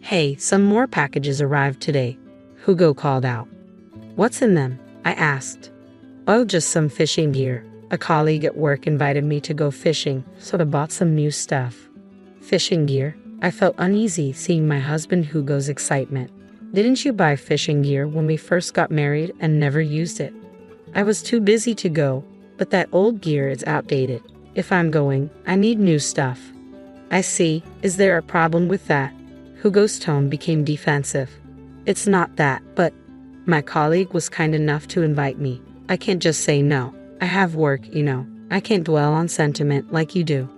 Hey, some more packages arrived today, Hugo called out. What's in them? I asked. Oh, just some fishing gear. A colleague at work invited me to go fishing, so I bought some new stuff. Fishing gear? I felt uneasy seeing my husband Hugo's excitement. Didn't you buy fishing gear when we first got married and never used it? I was too busy to go, but that old gear is outdated. If I'm going, I need new stuff. I see. Is there a problem with that? Hugo's tone became defensive. It's not that, but my colleague was kind enough to invite me. I can't just say no. I have work, you know. I can't dwell on sentiment like you do.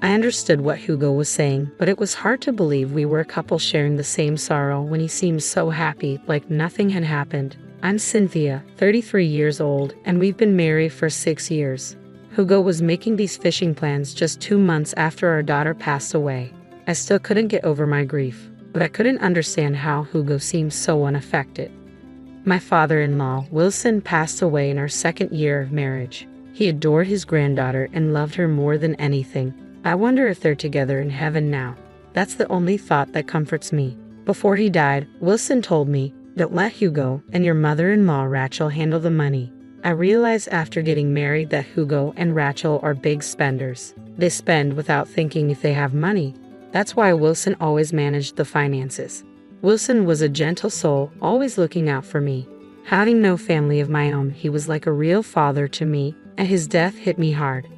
I understood what Hugo was saying, but it was hard to believe we were a couple sharing the same sorrow when he seemed so happy, like nothing had happened. I'm Cynthia, 33 years old, and we've been married for 6 years. Hugo was making these fishing plans just 2 months after our daughter passed away. I still couldn't get over my grief, but I couldn't understand how Hugo seemed so unaffected. My father-in-law, Wilson, passed away in our 2nd year of marriage. He adored his granddaughter and loved her more than anything. I wonder if they're together in heaven now. That's the only thought that comforts me. Before he died, Wilson told me, don't let Hugo and your mother-in-law Rachel handle the money. I realized after getting married that Hugo and Rachel are big spenders. They spend without thinking if they have money. That's why Wilson always managed the finances. Wilson was a gentle soul, always looking out for me. Having no family of my own, he was like a real father to me, and his death hit me hard.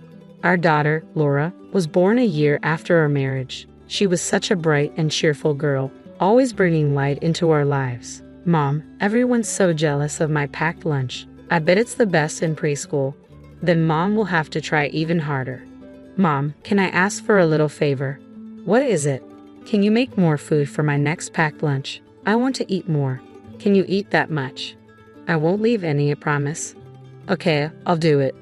Our daughter, Laura, was born a year after our marriage. She was such a bright and cheerful girl, always bringing light into our lives. Mom, everyone's so jealous of my packed lunch. I bet it's the best in preschool. Then Mom will have to try even harder. Mom, can I ask for a little favor? What is it? Can you make more food for my next packed lunch? I want to eat more. Can you eat that much? I won't leave any, I promise. Okay, I'll do it.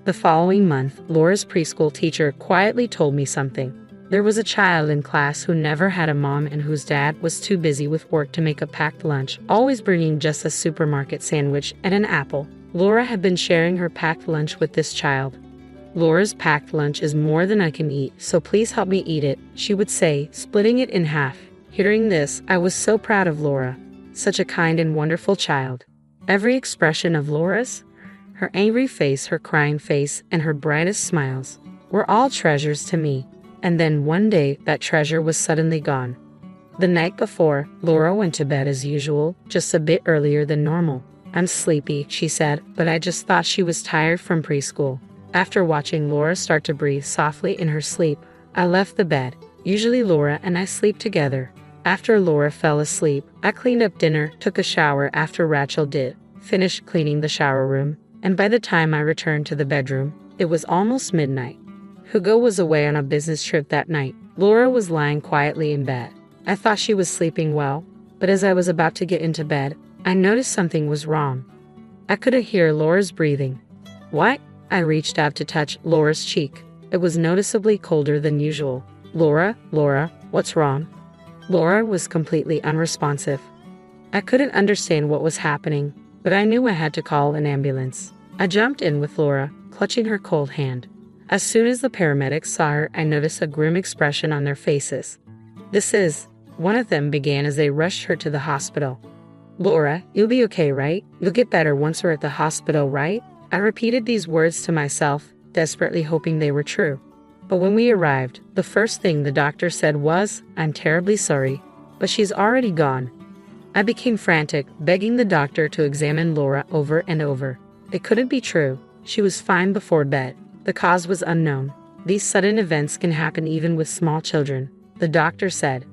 The following month, Laura's preschool teacher quietly told me something. There was a child in class who never had a mom and whose dad was too busy with work to make a packed lunch, always bringing just a supermarket sandwich and an apple. Laura had been sharing her packed lunch with this child. Laura's packed lunch is more than I can eat, so please help me eat it, she would say, splitting it in half. Hearing this, I was so proud of Laura. Such a kind and wonderful child. Every expression of Laura's, her angry face, her crying face, and her brightest smiles, were all treasures to me. And then one day, that treasure was suddenly gone. The night before, Laura went to bed as usual, just a bit earlier than normal. I'm sleepy, she said, but I just thought she was tired from preschool. After watching Laura start to breathe softly in her sleep, I left the bed. Usually Laura and I sleep together. After Laura fell asleep, I cleaned up dinner, took a shower after Rachel did, finished cleaning the shower room, and by the time I returned to the bedroom, it was almost midnight. Hugo was away on a business trip that night. Laura was lying quietly in bed. I thought she was sleeping well, but as I was about to get into bed, I noticed something was wrong. I couldn't hear Laura's breathing. What? I reached out to touch Laura's cheek. It was noticeably colder than usual. Laura, what's wrong? Laura was completely unresponsive. I couldn't understand what was happening, but I knew I had to call an ambulance. I jumped in with Laura, clutching her cold hand. As soon as the paramedics saw her, I noticed a grim expression on their faces. One of them began as they rushed her to the hospital. Laura, you'll be okay, right? You'll get better once we're at the hospital, right? I repeated these words to myself, desperately hoping they were true. But when we arrived, the first thing the doctor said was, I'm terribly sorry, but she's already gone. I became frantic, begging the doctor to examine Laura over and over. It couldn't be true. She was fine before bed. The cause was unknown. These sudden events can happen even with small children, the doctor said.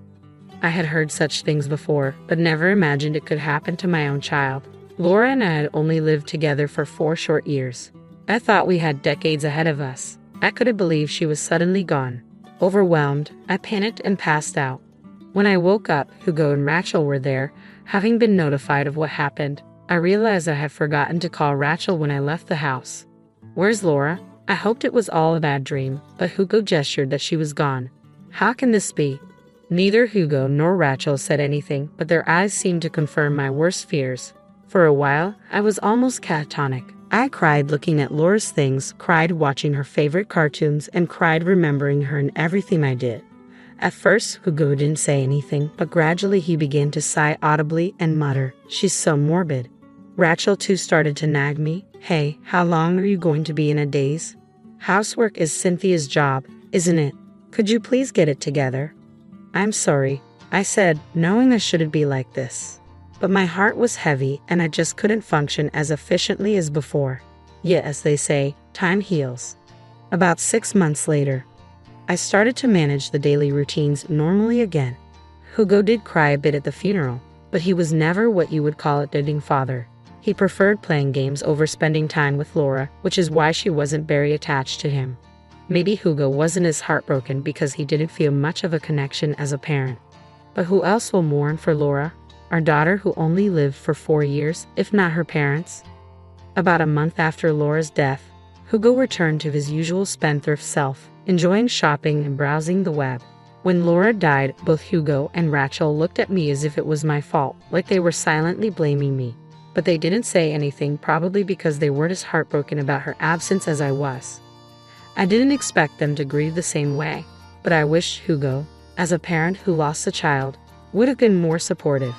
I had heard such things before, but never imagined it could happen to my own child. Laura and I had only lived together for 4 short years. I thought we had decades ahead of us. I couldn't believe she was suddenly gone. Overwhelmed, I panicked and passed out. When I woke up, Hugo and Rachel were there, having been notified of what happened. I realized I had forgotten to call Rachel when I left the house. Where's Laura? I hoped it was all a bad dream, but Hugo gestured that she was gone. How can this be? Neither Hugo nor Rachel said anything, but their eyes seemed to confirm my worst fears. For a while, I was almost catatonic. I cried looking at Laura's things, cried watching her favorite cartoons, and cried remembering her in everything I did. At first, Hugo didn't say anything, but gradually he began to sigh audibly and mutter, "She's so morbid." Rachel too started to nag me. "Hey, how long are you going to be in a daze? Housework is Cynthia's job, isn't it? Could you please get it together?" "I'm sorry," I said, knowing I shouldn't be like this. But my heart was heavy and I just couldn't function as efficiently as before. Yet, as they say, time heals. About 6 months later, I started to manage the daily routines normally again. Hugo did cry a bit at the funeral, but he was never what you would call a doting father. He preferred playing games over spending time with Laura, which is why she wasn't very attached to him. Maybe Hugo wasn't as heartbroken because he didn't feel much of a connection as a parent. But who else will mourn for Laura, our daughter who only lived for 4 years, if not her parents? About a month after Laura's death, Hugo returned to his usual spendthrift self, enjoying shopping and browsing the web. When Laura died, both Hugo and Rachel looked at me as if it was my fault, like they were silently blaming me. But they didn't say anything, probably because they weren't as heartbroken about her absence as I was. I didn't expect them to grieve the same way, but I wished Hugo, as a parent who lost a child, would have been more supportive.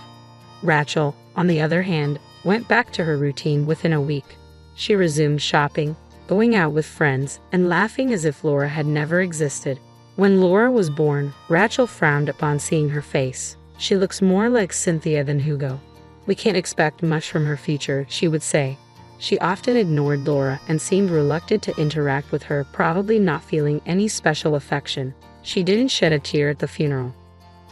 Rachel, on the other hand, went back to her routine within a week. She resumed shopping, going out with friends, and laughing as if Laura had never existed. When Laura was born, Rachel frowned upon seeing her face. "She looks more like Cynthia than Hugo. We can't expect much from her future," she would say. She often ignored Laura and seemed reluctant to interact with her, probably not feeling any special affection. She didn't shed a tear at the funeral.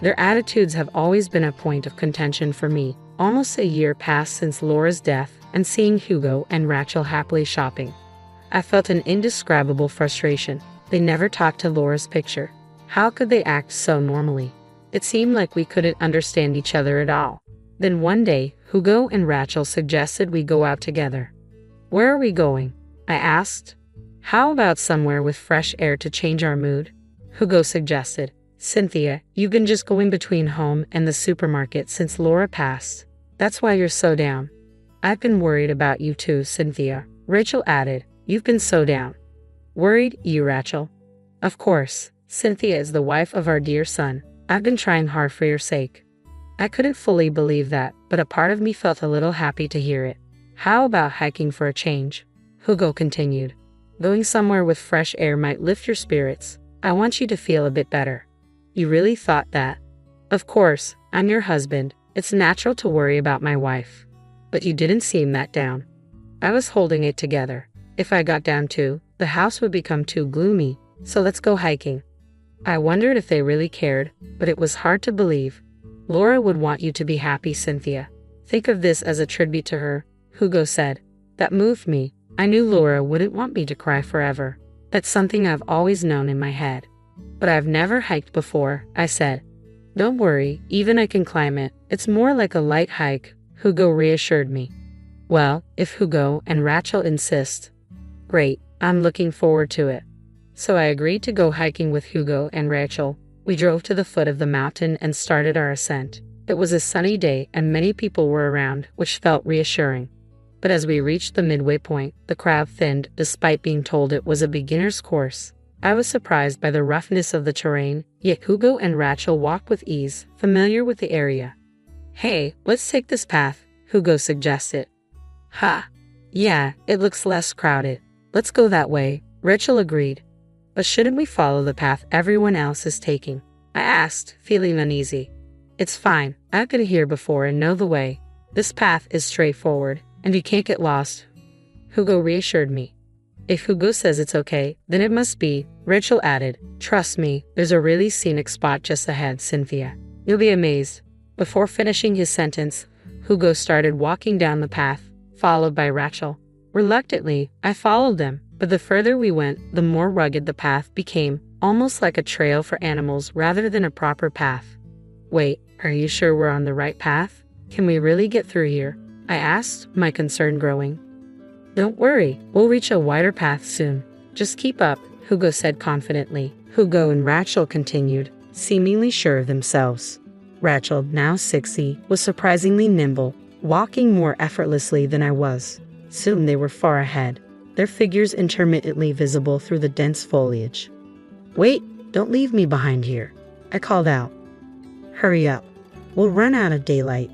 Their attitudes have always been a point of contention for me. Almost a year passed since Laura's death, and seeing Hugo and Rachel happily shopping, I felt an indescribable frustration. They never talked to Laura's picture. How could they act so normally? It seemed like we couldn't understand each other at all. Then one day, Hugo and Rachel suggested we go out together. "Where are we going?" I asked. "How about somewhere with fresh air to change our mood?" Hugo suggested. "Cynthia, you've been just going between home and the supermarket since Laura passed. That's why you're so down." "I've been worried about you too, Cynthia," Rachel added. "You've been so down." "Worried, you, Rachel?" "Of course. Cynthia is the wife of our dear son. I've been trying hard for your sake." I couldn't fully believe that, but a part of me felt a little happy to hear it. "How about hiking for a change?" Hugo continued. "Going somewhere with fresh air might lift your spirits. I want you to feel a bit better." "You really thought that?" "Of course, I'm your husband. It's natural to worry about my wife. But you didn't seem that down." I was holding it together. If I got down too, the house would become too gloomy, so let's go hiking. I wondered if they really cared, but it was hard to believe. "Laura would want you to be happy, Cynthia. Think of this as a tribute to her," Hugo said. That moved me. I knew Laura wouldn't want me to cry forever. That's something I've always known in my head. "But I've never hiked before," I said. "Don't worry, even I can climb it. It's more like a light hike," Hugo reassured me. "Well, if Hugo and Rachel insist." "Great, I'm looking forward to it." So I agreed to go hiking with Hugo and Rachel. We drove to the foot of the mountain and started our ascent. It was a sunny day and many people were around, which felt reassuring. But as we reached the midway point, the crowd thinned despite being told it was a beginner's course. I was surprised by the roughness of the terrain, yet Hugo and Rachel walked with ease, familiar with the area. "Hey, let's take this path," Hugo suggested. "Ha! Yeah, it looks less crowded. Let's go that way," Rachel agreed. "But shouldn't we follow the path everyone else is taking?" I asked, feeling uneasy. "It's fine. I've been here before and know the way. This path is straightforward, and you can't get lost," Hugo reassured me. "If Hugo says it's okay, then it must be," Rachel added. "Trust me, there's a really scenic spot just ahead, Cynthia. You'll be amazed." Before finishing his sentence, Hugo started walking down the path, followed by Rachel. Reluctantly, I followed them. But the further we went, the more rugged the path became, almost like a trail for animals rather than a proper path. "Wait, are you sure we're on the right path? Can we really get through here?" I asked, my concern growing. "Don't worry, we'll reach a wider path soon. Just keep up," Hugo said confidently. Hugo and Rachel continued, seemingly sure of themselves. Rachel, now 60, was surprisingly nimble, walking more effortlessly than I was. Soon they were far ahead, their figures intermittently visible through the dense foliage. "Wait, don't leave me behind here," I called out. Hurry up. We'll run out of daylight.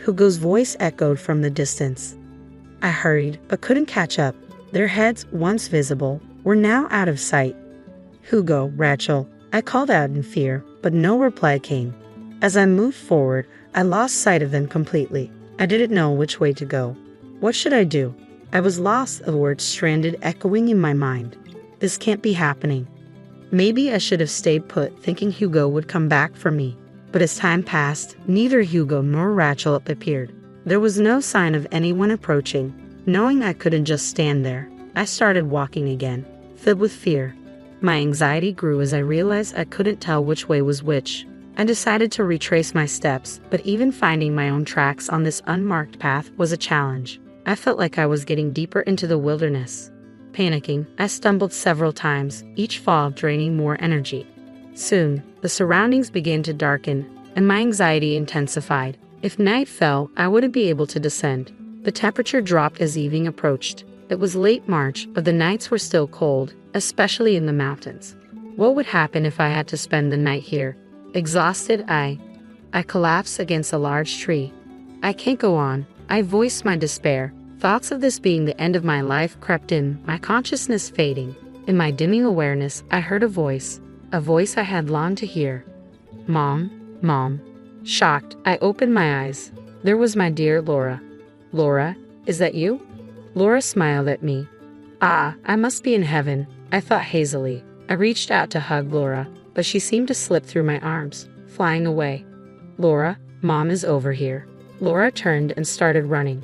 Hugo's voice echoed from the distance. I hurried, but couldn't catch up. Their heads, once visible, were now out of sight. Hugo, Rachel, I called out in fear, but no reply came. As I moved forward, I lost sight of them completely. I didn't know which way to go. What should I do? I was lost, the words stranded, echoing in my mind. This can't be happening. Maybe I should have stayed put, thinking Hugo would come back for me. But as time passed, neither Hugo nor Rachel appeared. There was no sign of anyone approaching. Knowing I couldn't just stand there, I started walking again, filled with fear. My anxiety grew as I realized I couldn't tell which way was which. I decided to retrace my steps, but even finding my own tracks on this unmarked path was a challenge. I felt like I was getting deeper into the wilderness. Panicking, I stumbled several times, each fall draining more energy. Soon, the surroundings began to darken, and my anxiety intensified. If night fell, I wouldn't be able to descend. The temperature dropped as evening approached. It was late March, but the nights were still cold, especially in the mountains. What would happen if I had to spend the night here? Exhausted, I collapsed against a large tree. I can't go on. I voiced my despair. Thoughts of this being the end of my life crept in, my consciousness fading. In my dimming awareness, I heard a voice I had longed to hear. Mom, Mom. Shocked, I opened my eyes. There was my dear Laura. Laura, is that you? Laura smiled at me. Ah, I must be in heaven, I thought hazily. I reached out to hug Laura, but she seemed to slip through my arms, flying away. Laura, Mom is over here. Laura turned and started running.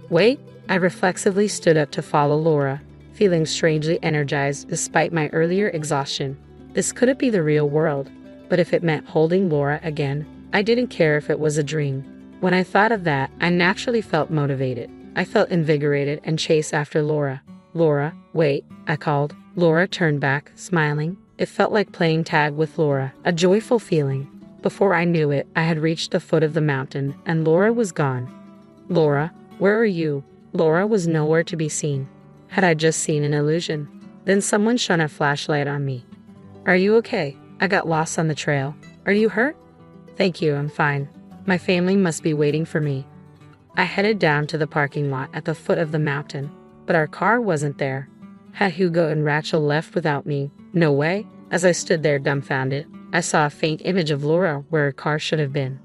Wait, I reflexively stood up to follow Laura, feeling strangely energized despite my earlier exhaustion. This couldn't be the real world, but if it meant holding Laura again, I didn't care if it was a dream. When I thought of that, I naturally felt motivated. I felt invigorated and chased after Laura. Laura, wait, I called. Laura turned back, smiling. It felt like playing tag with Laura, a joyful feeling. Before I knew it, I had reached the foot of the mountain, and Laura was gone. Laura, where are you? Laura was nowhere to be seen. Had I just seen an illusion? Then someone shone a flashlight on me. Are you okay? I got lost on the trail. Are you hurt? Thank you, I'm fine. My family must be waiting for me. I headed down to the parking lot at the foot of the mountain, but our car wasn't there. Had Hugo and Rachel left without me? No way. As I stood there dumbfounded, I saw a faint image of Laura where her car should have been.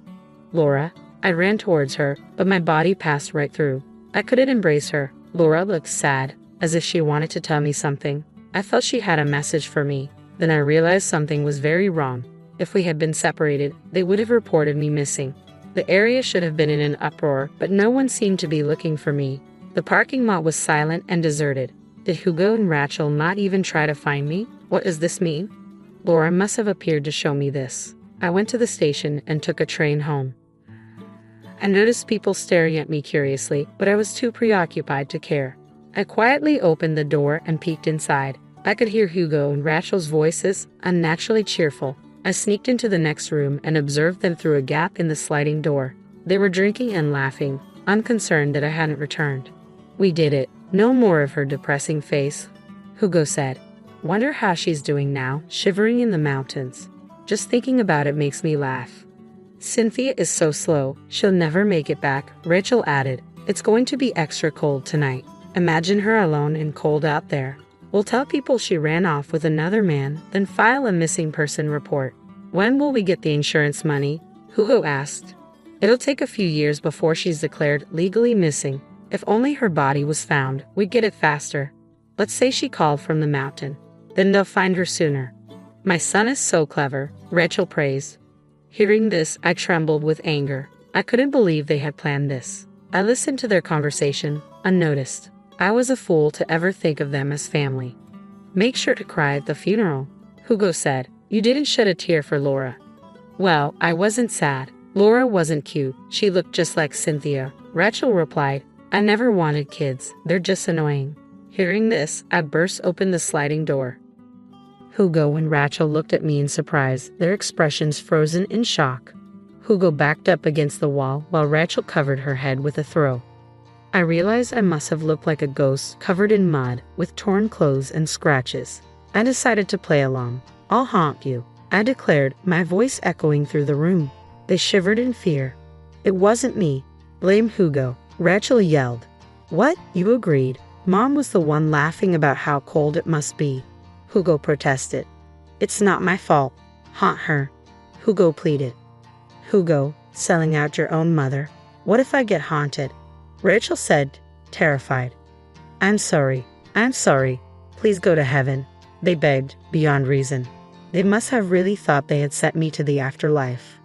Laura. I ran towards her, but my body passed right through. I couldn't embrace her. Laura looked sad, as if she wanted to tell me something. I felt she had a message for me. Then I realized something was very wrong. If we had been separated, they would have reported me missing. The area should have been in an uproar, but no one seemed to be looking for me. The parking lot was silent and deserted. Did Hugo and Rachel not even try to find me? What does this mean? Laura must have appeared to show me this. I went to the station and took a train home. I noticed people staring at me curiously, but I was too preoccupied to care. I quietly opened the door and peeked inside. I could hear Hugo and Rachel's voices, unnaturally cheerful. I sneaked into the next room and observed them through a gap in the sliding door. They were drinking and laughing, unconcerned that I hadn't returned. We did it. No more of her depressing face. Hugo said, Wonder how she's doing now, shivering in the mountains. Just thinking about it makes me laugh. Cynthia is so slow, she'll never make it back, Rachel added. It's going to be extra cold tonight. Imagine her alone and cold out there. We'll tell people she ran off with another man, then file a missing person report. When will we get the insurance money? Hugo asked. It'll take a few years before she's declared legally missing. If only her body was found, we'd get it faster. Let's say she called from the mountain. Then they'll find her sooner. My son is so clever, Rachel praised. Hearing this, I trembled with anger. I couldn't believe they had planned this. I listened to their conversation, unnoticed. I was a fool to ever think of them as family. Make sure to cry at the funeral, Hugo said. You didn't shed a tear for Laura. Well, I wasn't sad. Laura wasn't cute. She looked just like Cynthia. Rachel replied, I never wanted kids. They're just annoying. Hearing this, I burst open the sliding door. Hugo and Rachel looked at me in surprise, their expressions frozen in shock. Hugo backed up against the wall while Rachel covered her head with a throw. I realized I must have looked like a ghost covered in mud with torn clothes and scratches. I decided to play along. I'll haunt you. I declared, my voice echoing through the room. They shivered in fear. It wasn't me. Blame Hugo, Rachel yelled. What? You agreed. Mom was the one laughing about how cold it must be. Hugo protested. It's not my fault. Haunt her. Hugo pleaded. Hugo, selling out your own mother. What if I get haunted? Rachel said, terrified. I'm sorry. Please go to heaven. They begged, beyond reason. They must have really thought they had sent me to the afterlife.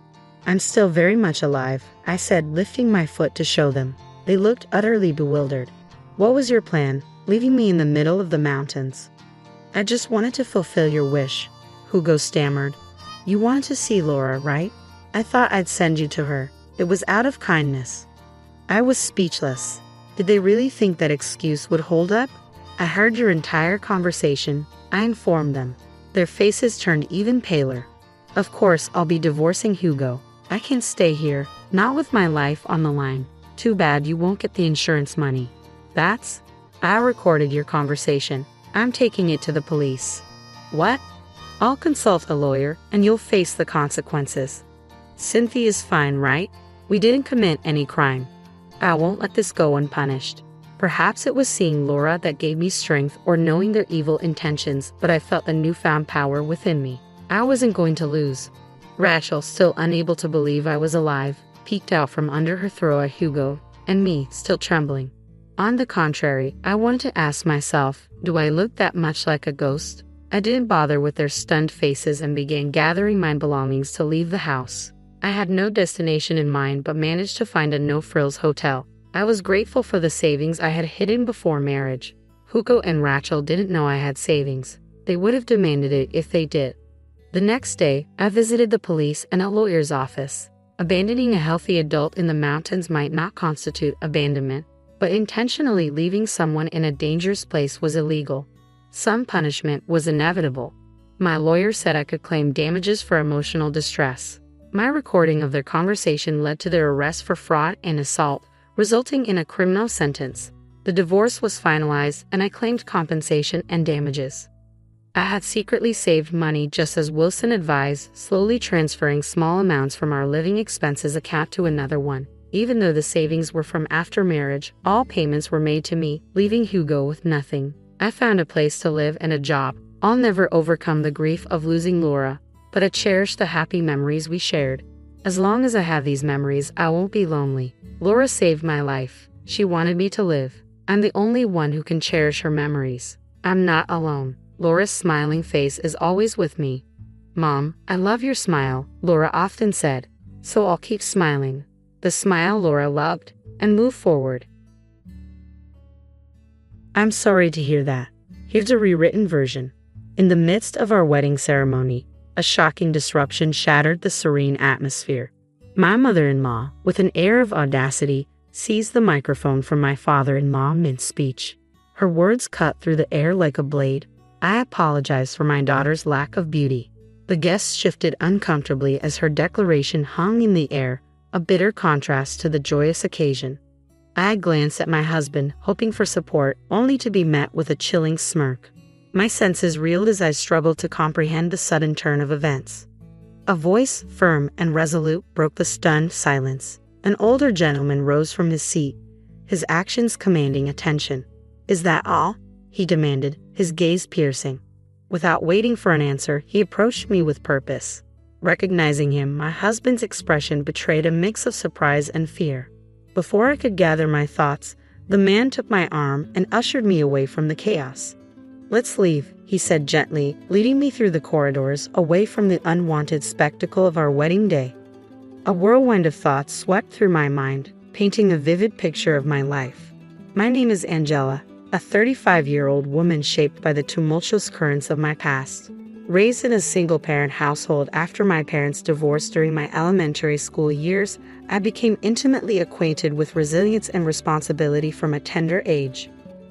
I'm still very much alive, I said, lifting my foot to show them. They looked utterly bewildered. What was your plan, leaving me in the middle of the mountains? I just wanted to fulfill your wish, Hugo stammered. You wanted to see Laura, right? I thought I'd send you to her. It was out of kindness. I was speechless. Did they really think that excuse would hold up? I heard your entire conversation, I informed them. Their faces turned even paler. Of course, I'll be divorcing Hugo. I can't stay here, not with my life on the line. Too bad you won't get the insurance money. I recorded your conversation. I'm taking it to the police. What? I'll consult a lawyer and you'll face the consequences. Cynthia's fine, right? We didn't commit any crime. I won't let this go unpunished. Perhaps it was seeing Laura that gave me strength or knowing their evil intentions, but I felt a newfound power within me. I wasn't going to lose. Rachel, still unable to believe I was alive, peeked out from under her throw at Hugo, and me, still trembling. On the contrary, I wanted to ask myself, do I look that much like a ghost? I didn't bother with their stunned faces and began gathering my belongings to leave the house. I had no destination in mind but managed to find a no-frills hotel. I was grateful for the savings I had hidden before marriage. Hugo and Rachel didn't know I had savings. They would have demanded it if they did. The next day, I visited the police and a lawyer's office. Abandoning a healthy adult in the mountains might not constitute abandonment, but intentionally leaving someone in a dangerous place was illegal. Some punishment was inevitable. My lawyer said I could claim damages for emotional distress. My recording of their conversation led to their arrest for fraud and assault, resulting in a criminal sentence. The divorce was finalized and I claimed compensation and damages. I had secretly saved money just as Wilson advised, slowly transferring small amounts from our living expenses account to another one. Even though the savings were from after marriage, all payments were made to me, leaving Hugo with nothing. I found a place to live and a job. I'll never overcome the grief of losing Laura, but I cherish the happy memories we shared. As long as I have these memories, I won't be lonely. Laura saved my life. She wanted me to live. I'm the only one who can cherish her memories. I'm not alone. Laura's smiling face is always with me. Mom, I love your smile, Laura often said. So I'll keep smiling. The smile Laura loved, and move forward. I'm sorry to hear that. Here's a rewritten version. In the midst of our wedding ceremony, a shocking disruption shattered the serene atmosphere. My mother-in-law, with an air of audacity, seized the microphone from my father-in-law mid-speech. Her words cut through the air like a blade. I apologized for my daughter's lack of beauty. The guests shifted uncomfortably as her declaration hung in the air, a bitter contrast to the joyous occasion. I glanced at my husband, hoping for support, only to be met with a chilling smirk. My senses reeled as I struggled to comprehend the sudden turn of events. A voice, firm and resolute, broke the stunned silence. An older gentleman rose from his seat, his actions commanding attention. "Is that all?" he demanded, his gaze piercing. Without waiting for an answer, he approached me with purpose. Recognizing him, my husband's expression betrayed a mix of surprise and fear. Before I could gather my thoughts, the man took my arm and ushered me away from the chaos. "Let's leave," he said gently, leading me through the corridors, away from the unwanted spectacle of our wedding day. A whirlwind of thoughts swept through my mind, painting a vivid picture of my life. My name is Angela, a 35-year-old woman shaped by the tumultuous currents of my past. Raised in a single-parent household after my parents' divorce during my elementary school years, I became intimately acquainted with resilience and responsibility from a tender age.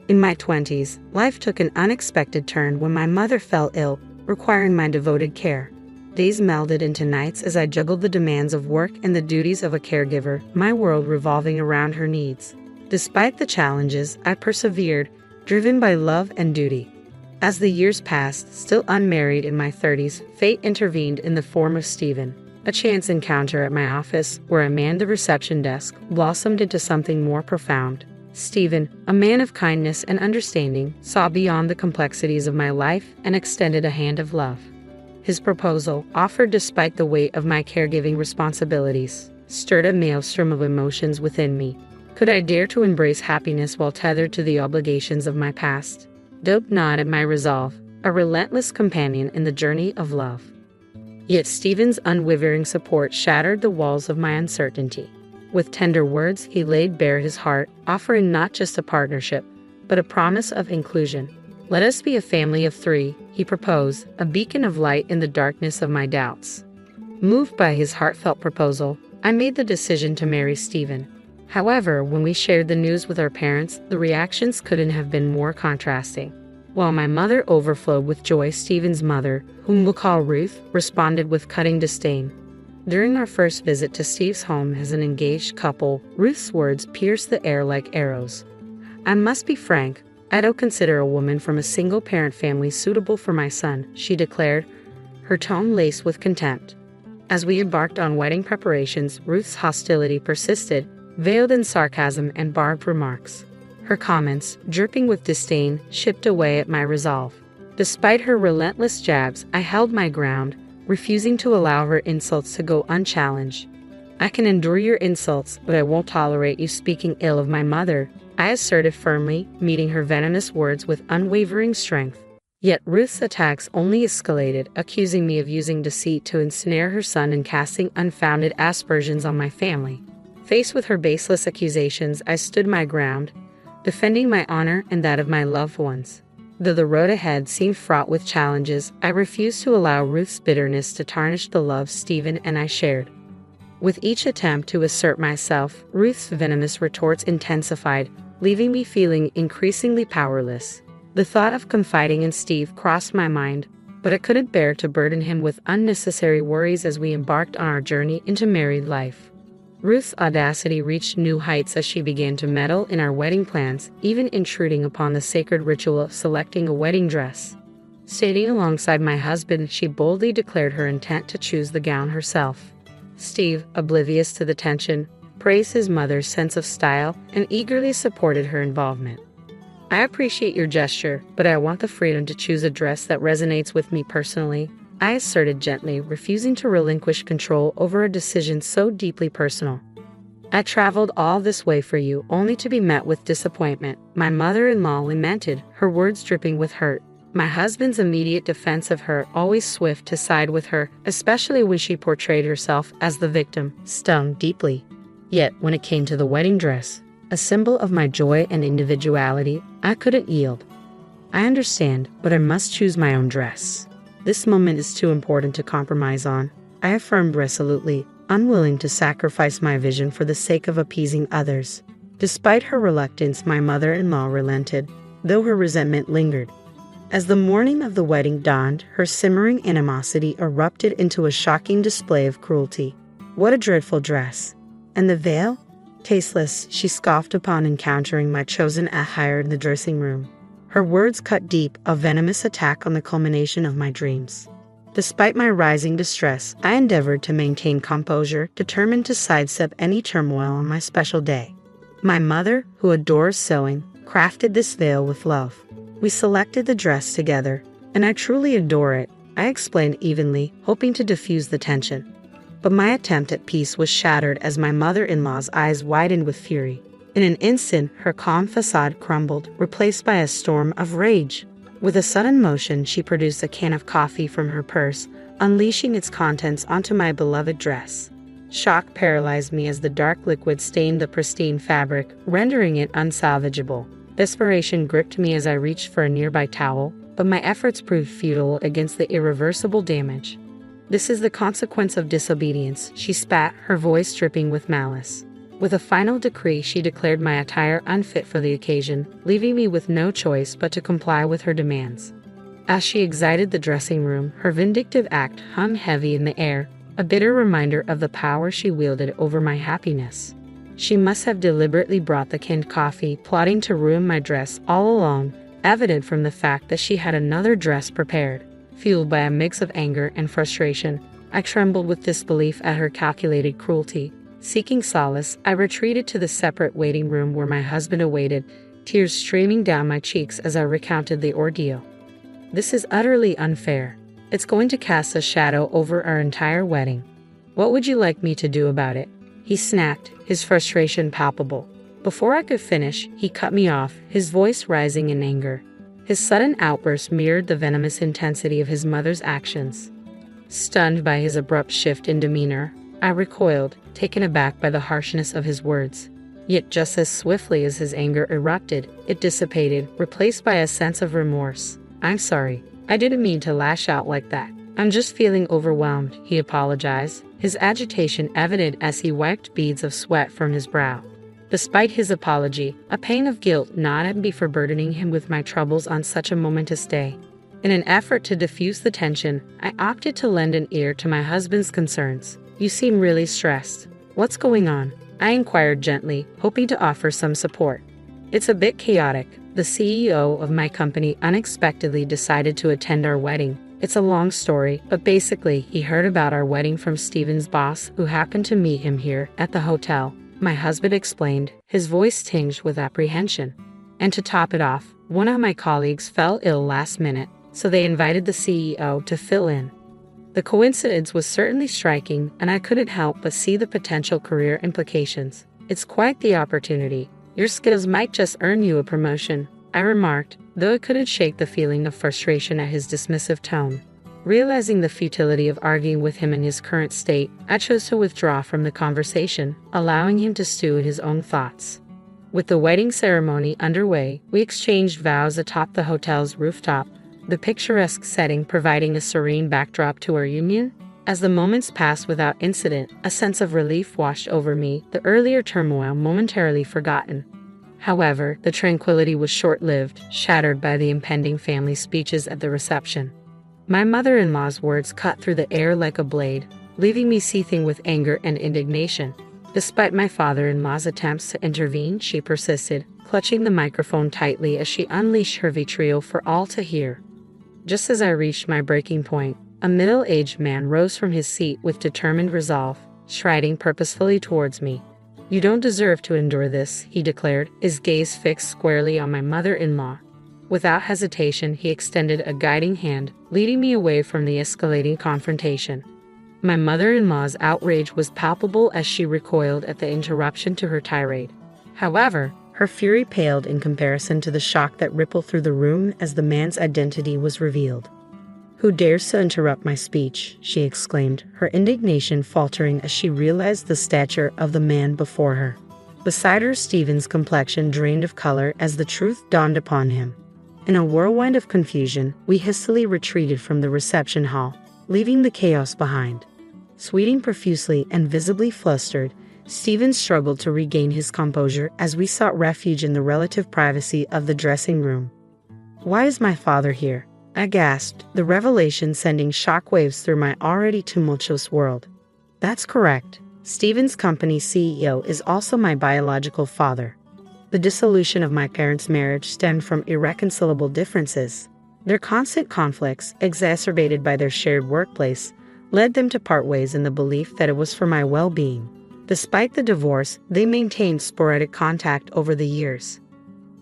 In my 20s, life took an unexpected turn when my mother fell ill, requiring my devoted care. Days melded into nights as I juggled the demands of work and the duties of a caregiver, my world revolving around her needs. Despite the challenges, I persevered, driven by love and duty. As the years passed, still unmarried in my 30s, fate intervened in the form of Stephen. A chance encounter at my office, where I manned the reception desk, blossomed into something more profound. Stephen, a man of kindness and understanding, saw beyond the complexities of my life and extended a hand of love. His proposal, offered despite the weight of my caregiving responsibilities, stirred a maelstrom of emotions within me. Could I dare to embrace happiness while tethered to the obligations of my past? Dope gnawed at my resolve, a relentless companion in the journey of love. Yet Stephen's unwavering support shattered the walls of my uncertainty. With tender words, he laid bare his heart, offering not just a partnership, but a promise of inclusion. "Let us be a family of 3, he proposed, a beacon of light in the darkness of my doubts. Moved by his heartfelt proposal, I made the decision to marry Stephen. However, when we shared the news with our parents, the reactions couldn't have been more contrasting. While my mother overflowed with joy, Stephen's mother, whom we'll call Ruth, responded with cutting disdain. During our first visit to Steve's home as an engaged couple, Ruth's words pierced the air like arrows. "I must be frank, I don't consider a woman from a single-parent family suitable for my son," she declared, her tone laced with contempt. As we embarked on wedding preparations, Ruth's hostility persisted, veiled in sarcasm and barbed remarks. Her comments, dripping with disdain, chipped away at my resolve. Despite her relentless jabs, I held my ground, refusing to allow her insults to go unchallenged. "I can endure your insults, but I won't tolerate you speaking ill of my mother," I asserted firmly, meeting her venomous words with unwavering strength. Yet Ruth's attacks only escalated, accusing me of using deceit to ensnare her son and casting unfounded aspersions on my family. Faced with her baseless accusations, I stood my ground, defending my honor and that of my loved ones. Though the road ahead seemed fraught with challenges, I refused to allow Ruth's bitterness to tarnish the love Stephen and I shared. With each attempt to assert myself, Ruth's venomous retorts intensified, leaving me feeling increasingly powerless. The thought of confiding in Steve crossed my mind, but I couldn't bear to burden him with unnecessary worries as we embarked on our journey into married life. Ruth's audacity reached new heights as she began to meddle in our wedding plans, even intruding upon the sacred ritual of selecting a wedding dress. Standing alongside my husband, she boldly declared her intent to choose the gown herself. Steve, oblivious to the tension, praised his mother's sense of style and eagerly supported her involvement. "I appreciate your gesture, but I want the freedom to choose a dress that resonates with me personally," I asserted gently, refusing to relinquish control over a decision so deeply personal. "I traveled all this way for you, only to be met with disappointment," my mother-in-law lamented, her words dripping with hurt. My husband's immediate defense of her, always swift to side with her, especially when she portrayed herself as the victim, stung deeply. Yet, when it came to the wedding dress, a symbol of my joy and individuality, I couldn't yield. "I understand, but I must choose my own dress. This moment is too important to compromise on," I affirmed resolutely, unwilling to sacrifice my vision for the sake of appeasing others. Despite her reluctance, my mother-in-law relented, though her resentment lingered. As the morning of the wedding dawned, her simmering animosity erupted into a shocking display of cruelty. "What a dreadful dress! And the veil? Tasteless," she scoffed upon encountering my chosen attire in the dressing room. Her words cut deep, a venomous attack on the culmination of my dreams. Despite my rising distress, I endeavored to maintain composure, determined to sidestep any turmoil on my special day. My mother, who adores sewing, crafted this veil with love. We selected the dress together, and I truly adore it, I explained evenly, hoping to diffuse the tension. But my attempt at peace was shattered as my mother-in-law's eyes widened with fury. In an instant, her calm facade crumbled, replaced by a storm of rage. With a sudden motion, she produced a can of coffee from her purse, unleashing its contents onto my beloved dress. Shock paralyzed me as the dark liquid stained the pristine fabric, rendering it unsalvageable. Desperation gripped me as I reached for a nearby towel, but my efforts proved futile against the irreversible damage. "This is the consequence of disobedience," she spat, her voice dripping with malice. With a final decree, she declared my attire unfit for the occasion, leaving me with no choice but to comply with her demands. As she exited the dressing room, her vindictive act hung heavy in the air, a bitter reminder of the power she wielded over my happiness. She must have deliberately brought the canned coffee, plotting to ruin my dress all along, evident from the fact that she had another dress prepared. Fueled by a mix of anger and frustration, I trembled with disbelief at her calculated cruelty. Seeking solace, I retreated to the separate waiting room where my husband awaited, tears streaming down my cheeks as I recounted the ordeal. "This is utterly unfair. It's going to cast a shadow over our entire wedding. What would you like me to do about it?" he snapped, his frustration palpable. Before I could finish, he cut me off, his voice rising in anger. His sudden outburst mirrored the venomous intensity of his mother's actions. Stunned by his abrupt shift in demeanor, I recoiled, taken aback by the harshness of his words. Yet just as swiftly as his anger erupted, it dissipated, replaced by a sense of remorse. "I'm sorry. I didn't mean to lash out like that. I'm just feeling overwhelmed," he apologized, his agitation evident as he wiped beads of sweat from his brow. Despite his apology, a pang of guilt gnawed at me for burdening him with my troubles on such a momentous day. In an effort to diffuse the tension, I opted to lend an ear to my husband's concerns. "You seem really stressed. What's going on?" I inquired gently, hoping to offer some support. "It's a bit chaotic. The CEO of my company unexpectedly decided to attend our wedding. It's a long story, but basically, he heard about our wedding from Steven's boss, who happened to meet him here at the hotel," my husband explained, his voice tinged with apprehension. "And to top it off, one of my colleagues fell ill last minute, so they invited the CEO to fill in." The coincidence was certainly striking, and I couldn't help but see the potential career implications. "It's quite the opportunity. Your skills might just earn you a promotion," I remarked, though it couldn't shake the feeling of frustration at his dismissive tone. Realizing the futility of arguing with him in his current state, I chose to withdraw from the conversation, allowing him to stew in his own thoughts. With the wedding ceremony underway, we exchanged vows atop the hotel's rooftop, the picturesque setting providing a serene backdrop to our union. As the moments passed without incident, a sense of relief washed over me, the earlier turmoil momentarily forgotten. However, the tranquility was short-lived, shattered by the impending family speeches at the reception. My mother-in-law's words cut through the air like a blade, leaving me seething with anger and indignation. Despite my father-in-law's attempts to intervene, she persisted, clutching the microphone tightly as she unleashed her vitriol for all to hear. Just as I reached my breaking point, a middle-aged man rose from his seat with determined resolve, striding purposefully towards me. "You don't deserve to endure this," he declared, his gaze fixed squarely on my mother-in-law. Without hesitation, he extended a guiding hand, leading me away from the escalating confrontation. My mother-in-law's outrage was palpable as she recoiled at the interruption to her tirade. However, her fury paled in comparison to the shock that rippled through the room as the man's identity was revealed. "Who dares to interrupt my speech?" she exclaimed, her indignation faltering as she realized the stature of the man before her. Beside her, Stephen's complexion drained of color as the truth dawned upon him. In a whirlwind of confusion, we hastily retreated from the reception hall, leaving the chaos behind. Sweating profusely and visibly flustered, Stephen struggled to regain his composure as we sought refuge in the relative privacy of the dressing room. "Why is my father here?" I gasped, the revelation sending shockwaves through my already tumultuous world. "That's correct. Stephen's company's CEO is also my biological father. The dissolution of my parents' marriage stemmed from irreconcilable differences. Their constant conflicts, exacerbated by their shared workplace, led them to part ways in the belief that it was for my well-being. Despite the divorce, they maintained sporadic contact over the years.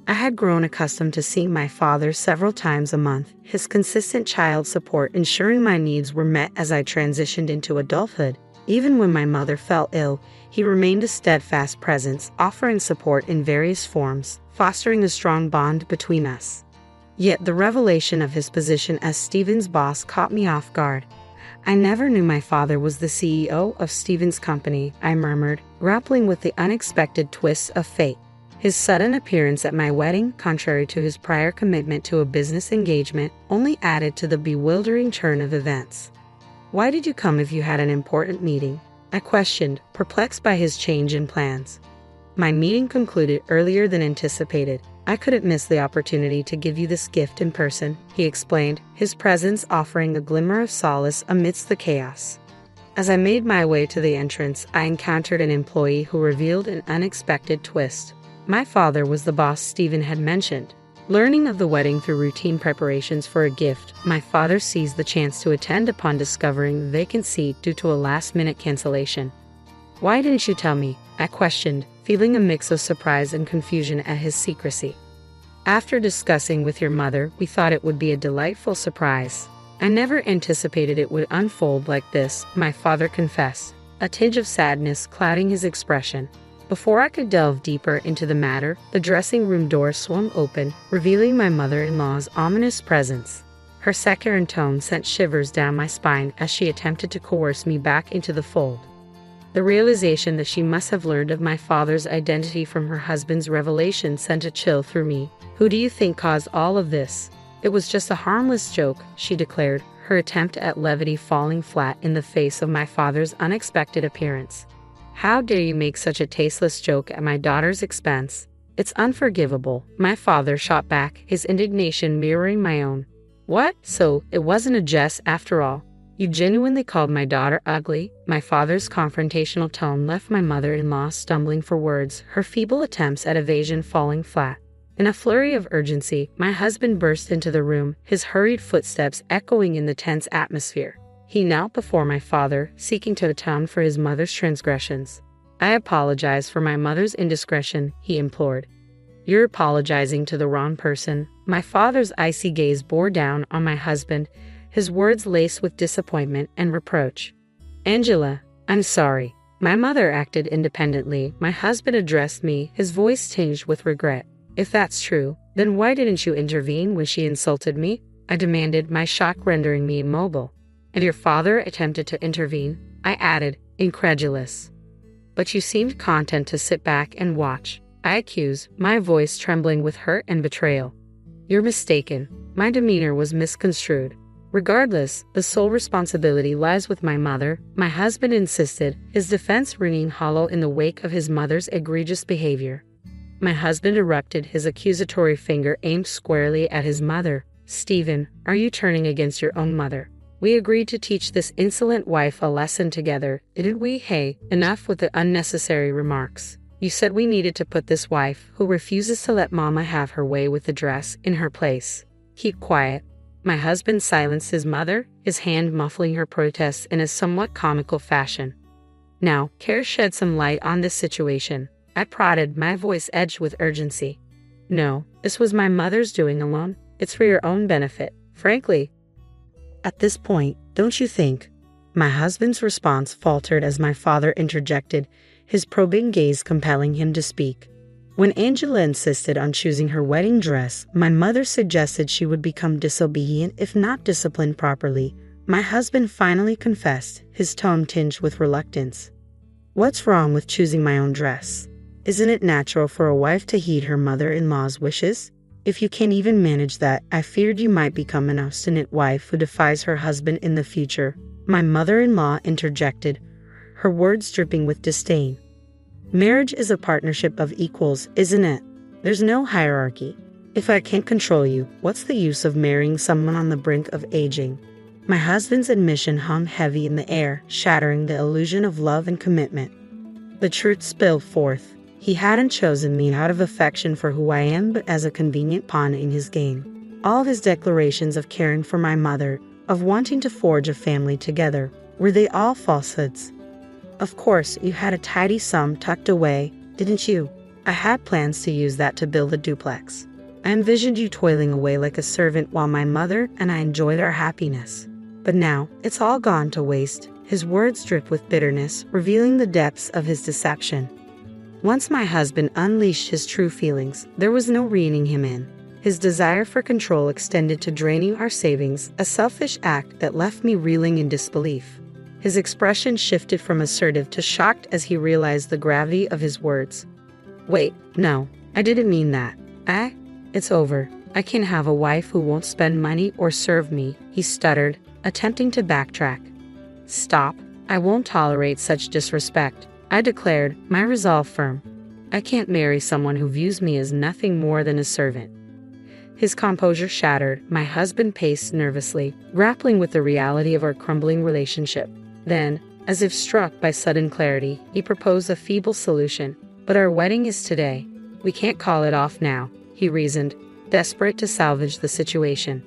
I had grown accustomed to seeing my father several times a month, his consistent child support ensuring my needs were met as I transitioned into adulthood. Even when my mother fell ill, he remained a steadfast presence, offering support in various forms, fostering a strong bond between us. Yet the revelation of his position as Stephen's boss caught me off guard. "I never knew my father was the CEO of Stephen's company," I murmured, grappling with the unexpected twists of fate. His sudden appearance at my wedding, contrary to his prior commitment to a business engagement, only added to the bewildering turn of events. "Why did you come if you had an important meeting?" I questioned, perplexed by his change in plans. "My meeting concluded earlier than anticipated. I couldn't miss the opportunity to give you this gift in person," he explained, his presence offering a glimmer of solace amidst the chaos. As I made my way to the entrance, I encountered an employee who revealed an unexpected twist. My father was the boss Stephen had mentioned. Learning of the wedding through routine preparations for a gift, my father seized the chance to attend upon discovering the vacant seat due to a last-minute cancellation. "Why didn't you tell me?" I questioned, feeling a mix of surprise and confusion at his secrecy. "After discussing with your mother, we thought it would be a delightful surprise. I never anticipated it would unfold like this," my father confessed, a tinge of sadness clouding his expression. Before I could delve deeper into the matter, the dressing room door swung open, revealing my mother-in-law's ominous presence. Her saccharine tone sent shivers down my spine as she attempted to coerce me back into the fold. The realization that she must have learned of my father's identity from her husband's revelation sent a chill through me. "Who do you think caused all of this?" "It was just a harmless joke," she declared, her attempt at levity falling flat in the face of my father's unexpected appearance. "How dare you make such a tasteless joke at my daughter's expense? It's unforgivable," my father shot back, his indignation mirroring my own. "What? So, it wasn't a jest after all? You genuinely called my daughter ugly?" My father's confrontational tone left my mother-in-law stumbling for words, her feeble attempts at evasion falling flat. In a flurry of urgency, my husband burst into the room, his hurried footsteps echoing in the tense atmosphere. He knelt before my father, seeking to atone for his mother's transgressions. "I apologize for my mother's indiscretion," he implored. "You're apologizing to the wrong person." My father's icy gaze bore down on my husband, his words laced with disappointment and reproach. "Angela, I'm sorry. My mother acted independently," my husband addressed me, his voice tinged with regret. "If that's true, then why didn't you intervene when she insulted me?" I demanded, my shock rendering me immobile. "And your father attempted to intervene," I added, incredulous. "But you seemed content to sit back and watch," I accused, my voice trembling with hurt and betrayal. "You're mistaken. My demeanor was misconstrued. Regardless, the sole responsibility lies with my mother," my husband insisted, his defense ringing hollow in the wake of his mother's egregious behavior. My husband erupted, his accusatory finger aimed squarely at his mother. "Stephen, are you turning against your own mother? We agreed to teach this insolent wife a lesson together, didn't we? Hey, enough with the unnecessary remarks. You said we needed to put this wife, who refuses to let Mama have her way with the dress, in her place. Keep quiet." My husband silenced his mother, his hand muffling her protests in a somewhat comical fashion. "Now, care shed some light on this situation?" I prodded, my voice edged with urgency. "No, this was my mother's doing alone. It's for your own benefit, frankly." "At this point, don't you think?" My husband's response faltered as my father interjected, his probing gaze compelling him to speak. "When Angela insisted on choosing her wedding dress, my mother suggested she would become disobedient if not disciplined properly," my husband finally confessed, his tone tinged with reluctance. "What's wrong with choosing my own dress? Isn't it natural for a wife to heed her mother-in-law's wishes? If you can't even manage that, I feared you might become an obstinate wife who defies her husband in the future," my mother-in-law interjected, her words dripping with disdain. "Marriage is a partnership of equals, isn't it? There's no hierarchy. If I can't control you, what's the use of marrying someone on the brink of aging?" My husband's admission hung heavy in the air, shattering the illusion of love and commitment. The truth spilled forth. He hadn't chosen me out of affection for who I am, but as a convenient pawn in his game. All his declarations of caring for my mother, of wanting to forge a family together, were they all falsehoods? "Of course, you had a tidy sum tucked away, didn't you? I had plans to use that to build a duplex. I envisioned you toiling away like a servant while my mother and I enjoyed our happiness. But now, it's all gone to waste." His words dripped with bitterness, revealing the depths of his deception. Once my husband unleashed his true feelings, there was no reining him in. His desire for control extended to draining our savings, a selfish act that left me reeling in disbelief. His expression shifted from assertive to shocked as he realized the gravity of his words. "Wait, no, I didn't mean that. It's over. I can't have a wife who won't spend money or serve me," he stuttered, attempting to backtrack. "Stop. I won't tolerate such disrespect," I declared, my resolve firm. "I can't marry someone who views me as nothing more than a servant." His composure shattered, my husband paced nervously, grappling with the reality of our crumbling relationship. Then, as if struck by sudden clarity, he proposed a feeble solution. "But our wedding is today. We can't call it off now," he reasoned. desperate to salvage the situation.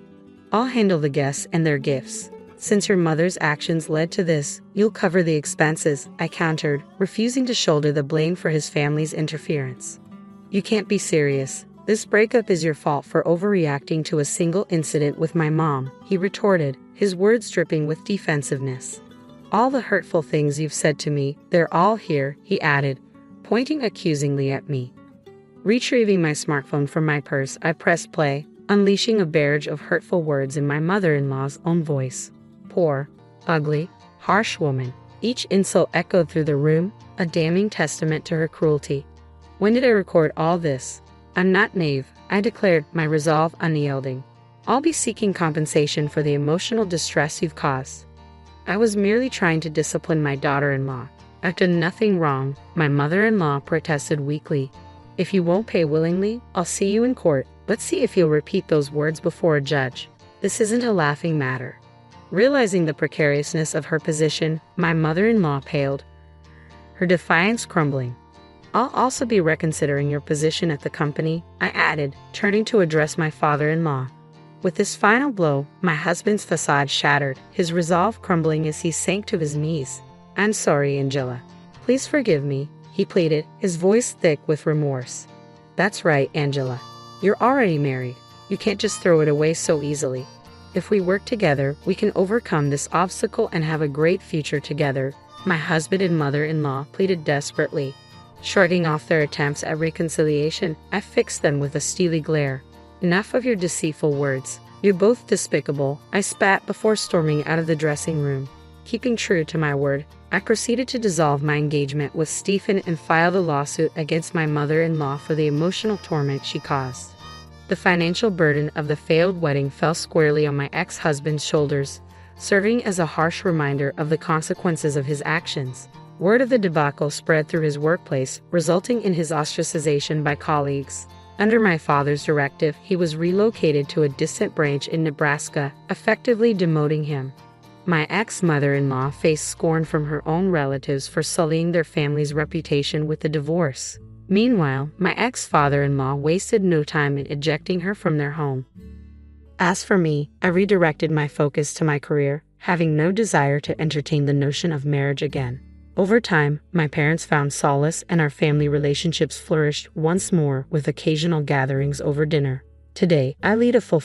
I'll handle the guests and their gifts. Since your mother's actions led to this, you'll cover the expenses, I countered, refusing to shoulder the blame for his family's interference. You can't be serious. This breakup is your fault for overreacting to a single incident with my mom, he retorted, his words dripping with defensiveness. All the hurtful things you've said to me, they're all here, he added, pointing accusingly at me. Retrieving my smartphone from my purse, I pressed play, unleashing a barrage of hurtful words in my mother-in-law's own voice. Poor, ugly, harsh woman. Each insult echoed through the room, a damning testament to her cruelty. When did I record all this? I'm not naive, I declared, my resolve unyielding. I'll be seeking compensation for the emotional distress you've caused. I was merely trying to discipline my daughter-in-law. I've done nothing wrong, my mother-in-law protested weakly. If you won't pay willingly, I'll see you in court. Let's see if you'll repeat those words before a judge. This isn't a laughing matter. Realizing the precariousness of her position, my mother-in-law paled, her defiance crumbling. I'll also be reconsidering your position at the company, I added, turning to address my father-in-law. With this final blow, my husband's facade shattered, his resolve crumbling as he sank to his knees. I'm sorry, Angela. Please forgive me, he pleaded, his voice thick with remorse. That's right, Angela. You're already married. You can't just throw it away so easily. If we work together, we can overcome this obstacle and have a great future together, my husband and mother-in-law pleaded desperately. Shrugging off their attempts at reconciliation, I fixed them with a steely glare. Enough of your deceitful words. You're both despicable, I spat before storming out of the dressing room. Keeping true to my word, I proceeded to dissolve my engagement with Stephen and filed a lawsuit against my mother-in-law for the emotional torment she caused. The financial burden of the failed wedding fell squarely on my ex-husband's shoulders, serving as a harsh reminder of the consequences of his actions. Word of the debacle spread through his workplace, resulting in his ostracization by colleagues. Under my father's directive, he was relocated to a distant branch in Nebraska, effectively demoting him. My ex-mother-in-law faced scorn from her own relatives for sullying their family's reputation with the divorce. Meanwhile, my ex-father-in-law wasted no time in ejecting her from their home. As for me, I redirected my focus to my career, having no desire to entertain the notion of marriage again. Over time, my parents found solace and our family relationships flourished once more with occasional gatherings over dinner. Today, I lead a fulfilling